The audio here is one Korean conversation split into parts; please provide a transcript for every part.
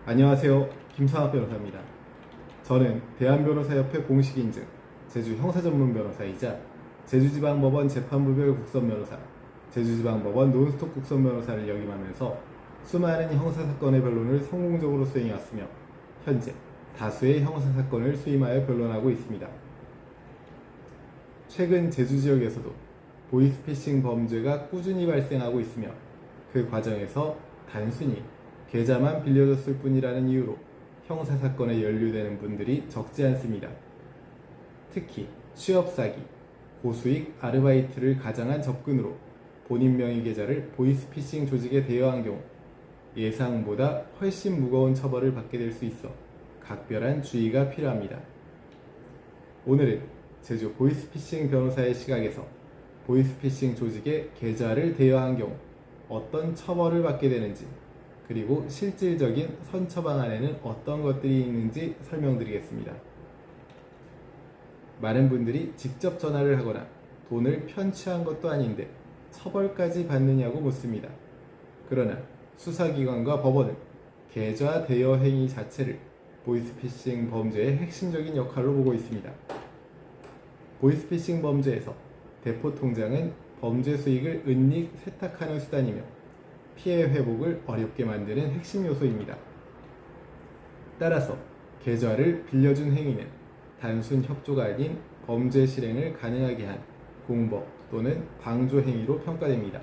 안녕하세요. 김상학 변호사입니다. 저는 대한변호사협회 공식인증 제주 형사전문변호사이자 제주지방법원 재판부별 국선변호사, 제주지방법원 논스톱 국선변호사를 역임하면서 수많은 형사사건의 변론을 성공적으로 수행해왔으며 현재 다수의 형사사건을 수임하여 변론하고 있습니다. 최근 제주지역에서도 보이스피싱 범죄가 꾸준히 발생하고 있으며 그 과정에서 단순히 계좌만 빌려줬을 뿐이라는 이유로 형사사건에 연루되는 분들이 적지 않습니다. 특히 취업사기, 고수익 아르바이트를 가장한 접근으로 본인 명의 계좌를 보이스피싱 조직에 대여한 경우 예상보다 훨씬 무거운 처벌을 받게 될 수 있어 각별한 주의가 필요합니다. 오늘은 제주 보이스피싱 변호사의 시각에서 보이스피싱 조직에 계좌를 대여한 경우 어떤 처벌을 받게 되는지, 그리고 실질적인 선처 방안에는 어떤 것들이 있는지 설명드리겠습니다. 많은 분들이 직접 전화를 하거나 돈을 편취한 것도 아닌데 처벌까지 받느냐고 묻습니다. 그러나 수사기관과 법원은 계좌 대여 행위 자체를 보이스피싱 범죄의 핵심적인 역할로 보고 있습니다. 보이스피싱 범죄에서 대포통장은 범죄 수익을 은닉 세탁하는 수단이며 피해 회복을 어렵게 만드는 핵심 요소입니다. 따라서 계좌를 빌려준 행위는 단순 협조가 아닌 범죄 실행을 가능하게 한 공범 또는 방조 행위로 평가됩니다.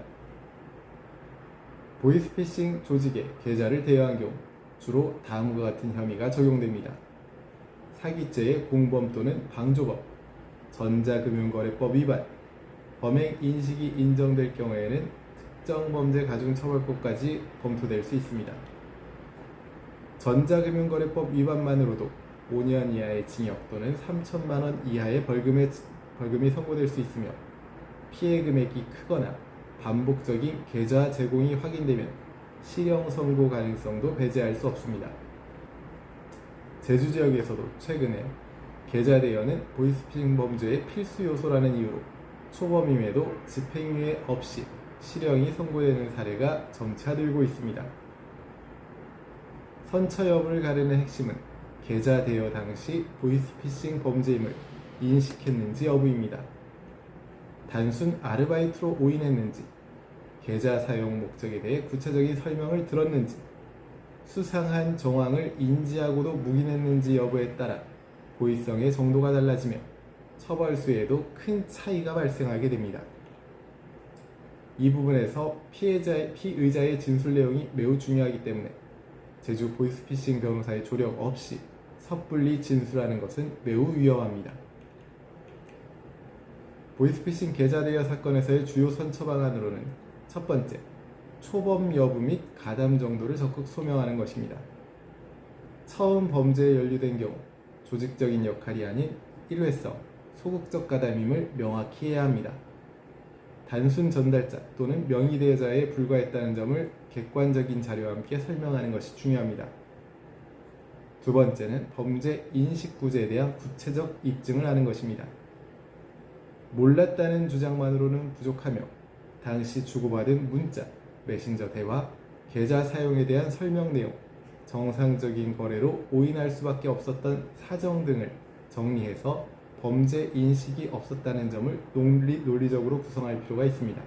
보이스피싱 조직에 계좌를 대여한 경우 주로 다음과 같은 혐의가 적용됩니다. 사기죄의 공범 또는 방조범, 전자금융거래법 위반, 범행 인식이 인정될 경우에는 특정범죄가중처벌법까지 검토될 수 있습니다. 전자금융거래법 위반만으로도 5년 이하의 징역 또는 3천만 원 이하의 벌금이 선고될 수 있으며 피해 금액이 크거나 반복적인 계좌 제공이 확인되면 실형 선고 가능성도 배제할 수 없습니다. 제주 지역에서도 최근에 계좌 대여는 보이스피싱 범죄의 필수 요소라는 이유로 초범임에도 집행유예 없이 실형이 선고되는 사례가 점차 늘고 있습니다. 선처 여부를 가르는 핵심은 계좌 대여 당시 보이스피싱 범죄임을 인식했는지 여부입니다. 단순 아르바이트로 오인했는지, 계좌 사용 목적에 대해 구체적인 설명을 들었는지, 수상한 정황을 인지하고도 묵인했는지 여부에 따라 고의성의 정도가 달라지며 처벌수에도 큰 차이가 발생하게 됩니다. 이 부분에서 피의자의 진술 내용이 매우 중요하기 때문에 제주 보이스피싱 변호사의 조력 없이 섣불리 진술하는 것은 매우 위험합니다. 보이스피싱 계좌 대여 사건에서의 주요 선처 방안으로는 첫 번째, 초범 여부 및 가담 정도를 적극 소명하는 것입니다. 처음 범죄에 연루된 경우 조직적인 역할이 아닌 일회성, 소극적 가담임을 명확히 해야 합니다. 단순 전달자 또는 명의대여자에 불과했다는 점을 객관적인 자료와 함께 설명하는 것이 중요합니다. 두 번째는 범죄 인식 부재에 대한 구체적 입증을 하는 것입니다. 몰랐다는 주장만으로는 부족하며 당시 주고받은 문자, 메신저 대화, 계좌 사용에 대한 설명 내용, 정상적인 거래로 오인할 수밖에 없었던 사정 등을 정리해서 범죄 인식이 없었다는 점을 논리적으로 구성할 필요가 있습니다.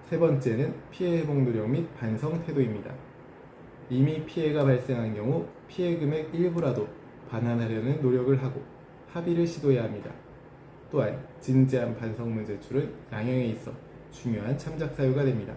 세 번째는 피해 회복 노력 및 반성 태도입니다. 이미 피해가 발생한 경우 피해 금액 일부라도 반환하려는 노력을 하고 합의를 시도해야 합니다. 또한 진지한 반성문 제출은 양형에 있어 중요한 참작 사유가 됩니다.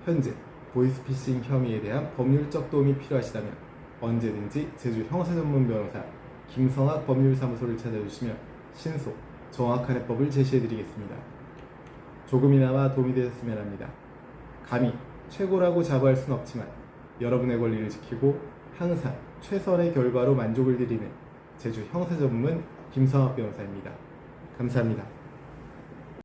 현재 보이스피싱 혐의에 대한 법률적 도움이 필요하시다면 언제든지 제주 형사전문변호사 김성학 법률사무소를 찾아주시면 신속, 정확한 해법을 제시해드리겠습니다. 조금이나마 도움이 되셨으면 합니다. 감히 최고라고 자부할 수는 없지만 여러분의 권리를 지키고 항상 최선의 결과로 만족을 드리는 제주 형사전문 김성학 변호사입니다. 감사합니다.